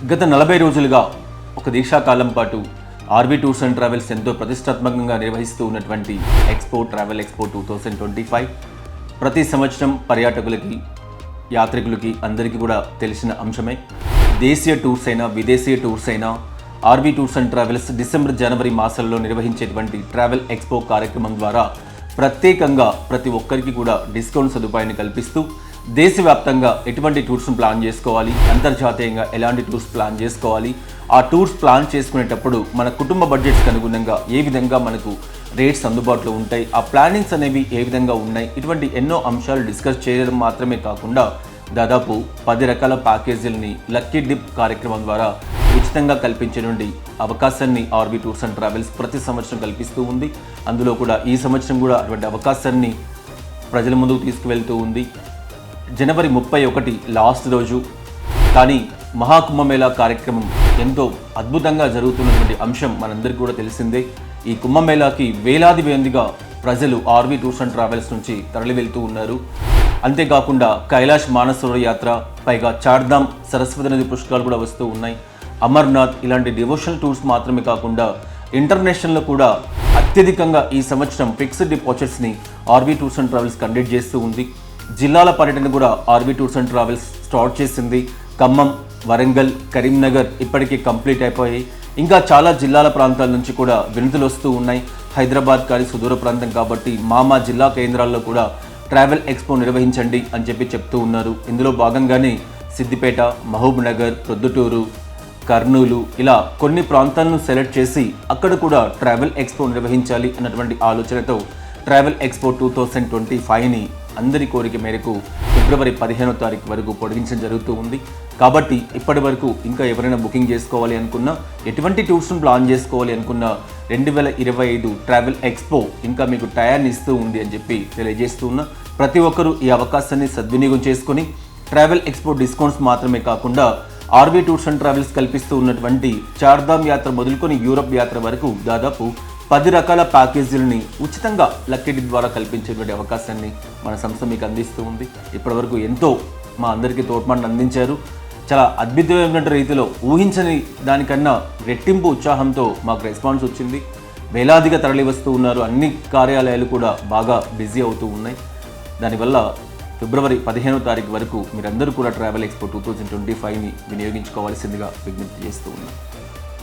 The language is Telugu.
గత 40 రోజులుగా ఒక దీక్షాకాలం పాటు ఆర్వీ టూర్స్ అండ్ ట్రావెల్స్ ఎంతో ప్రతిష్టాత్మకంగా నిర్వహిస్తూ ఉన్నటువంటి ట్రావెల్ ఎక్స్పో 2025 ప్రతి సంవత్సరం పర్యాటకులకి యాత్రికులకి అందరికీ కూడా తెలిసిన అంశమే. దేశీయ టూర్స్ అయినా విదేశీయ టూర్స్ అయినా RV tours and travels December జనవరి మాసాల్లో నిర్వహించేటువంటి ట్రావెల్ ఎక్స్పో కార్యక్రమం ద్వారా ప్రత్యేకంగా ప్రతి ఒక్కరికి కూడా డిస్కౌంట్ సదుపాయాన్ని కల్పిస్తూ దేశవ్యాప్తంగా ఎటువంటి టూర్స్ను ప్లాన్ చేసుకోవాలి, అంతర్జాతీయంగా ఎలాంటి టూర్స్ ప్లాన్ చేసుకోవాలి, ఆ టూర్స్ ప్లాన్ చేసుకునేటప్పుడు మన కుటుంబ బడ్జెట్స్కి అనుగుణంగా ఏ విధంగా మనకు రేట్స్ అందుబాటులో ఉంటాయి, ఆ ప్లానింగ్స్ అనేవి ఏ విధంగా ఉన్నాయి, ఇటువంటి ఎన్నో అంశాలు డిస్కస్ చేయడం మాత్రమే కాకుండా దాదాపు 10 రకాల ప్యాకేజీలని లక్కీ డిప్ కార్యక్రమం ద్వారా ఉచితంగా కల్పించే అవకాశాన్ని ఆర్వీ టూర్స్ అండ్ ట్రావెల్స్ ప్రతి సంవత్సరం కల్పిస్తూ ఉంది. అందులో కూడా ఈ సంవత్సరం కూడా అటువంటి అవకాశాన్ని ప్రజల ముందుకు తీసుకువెళ్తూ ఉంది. జనవరి 31 లాస్ట్ రోజు, కానీ మహాకుంభమేళా కార్యక్రమం ఎంతో అద్భుతంగా జరుగుతున్నటువంటి అంశం మనందరికీ కూడా తెలిసిందే. ఈ కుంభమేళాకి వేలాది మందిగా ప్రజలు ఆర్వీ టూర్స్ అండ్ ట్రావెల్స్ నుంచి తరలి వెళ్తూ ఉన్నారు. అంతేకాకుండా కైలాష్ మానసరోవర్ యాత్ర, పైగా చార్ధామ్ సరస్వతి నది పుష్కరాలు కూడా వస్తూ ఉన్నాయి. అమర్నాథ్ ఇలాంటి డివోషనల్ టూర్స్ మాత్రమే కాకుండా ఇంటర్నేషనల్లో కూడా అత్యధికంగా ఈ సంవత్సరం ఫిక్స్డ్ డిపాజిట్స్ని RV tours and travels conduct చేస్తూ ఉంది. జిల్లాల పర్యటన కూడా RV tours and travels start చేసింది. ఖమ్మం, వరంగల్, కరీంనగర్ ఇప్పటికీ కంప్లీట్ అయిపోయాయి. ఇంకా చాలా జిల్లాల ప్రాంతాల నుంచి కూడా వినతులు వస్తూ ఉన్నాయి. హైదరాబాద్ కానీ సుదూర ప్రాంతం కాబట్టి మా జిల్లా కేంద్రాల్లో కూడా ట్రావెల్ ఎక్స్పో నిర్వహించండి అని చెప్తూ ఉన్నారు. ఇందులో భాగంగానే సిద్దిపేట, మహబూబ్ నగర్, ప్రొద్దుటూరు, కర్నూలు ఇలా కొన్ని ప్రాంతాలను సెలెక్ట్ చేసి అక్కడ కూడా ట్రావెల్ ఎక్స్పో నిర్వహించాలి అన్నటువంటి ఆలోచనతో ట్రావెల్ ఎక్స్పో 2025ని అందరి కోరిక మేరకు ఫిబ్రవరి 15వ తారీఖు వరకు పొడిగించడం జరుగుతూ ఉంది. కాబట్టి ఇప్పటి వరకు ఇంకా ఎవరైనా బుకింగ్ చేసుకోవాలి అనుకున్నా, ఎటువంటి టూర్స్ను ప్లాన్ చేసుకోవాలి అనుకున్నా 2025 ట్రావెల్ ఎక్స్పో ఇంకా మీకు టయాన్ని ఇస్తూ ఉంది అని తెలియజేస్తూ ఉన్నా. ప్రతి ఒక్కరూ ఈ అవకాశాన్ని సద్వినియోగం చేసుకొని ట్రావెల్ ఎక్స్పో డిస్కౌంట్స్ మాత్రమే కాకుండా ఆర్వీ టూర్స్ అండ్ ట్రావెల్స్ కల్పిస్తూ ఉన్నటువంటి చార్ధామ్ యాత్ర మొదలుకొని యూరప్ యాత్ర వరకు దాదాపు 10 రకాల ప్యాకేజీలని ఉచితంగా లక్కీ డిప్ ద్వారా కల్పించేటువంటి అవకాశాన్ని మన సంస్థ మీకు అందిస్తూ ఉంది. ఇప్పటివరకు ఎంతో మా అందరికీ తోడ్పాటును అందించారు. చాలా అద్భుతమైన రీతిలో ఊహించని దానికన్నా రెట్టింపు ఉత్సాహంతో మాకు రెస్పాన్స్ వచ్చింది. వేలాదిగా తరలి వస్తూ ఉన్నారు. అన్ని కార్యాలయాలు కూడా బాగా బిజీ అవుతూ ఉన్నాయి. దానివల్ల ఫిబ్రవరి 15వ తారీఖు వరకు మీరందరూ కూడా ట్రావెల్ ఎక్స్పో 2025ని వినియోగించుకోవాల్సిందిగా విజ్ఞప్తి చేస్తూ ఉన్నాం.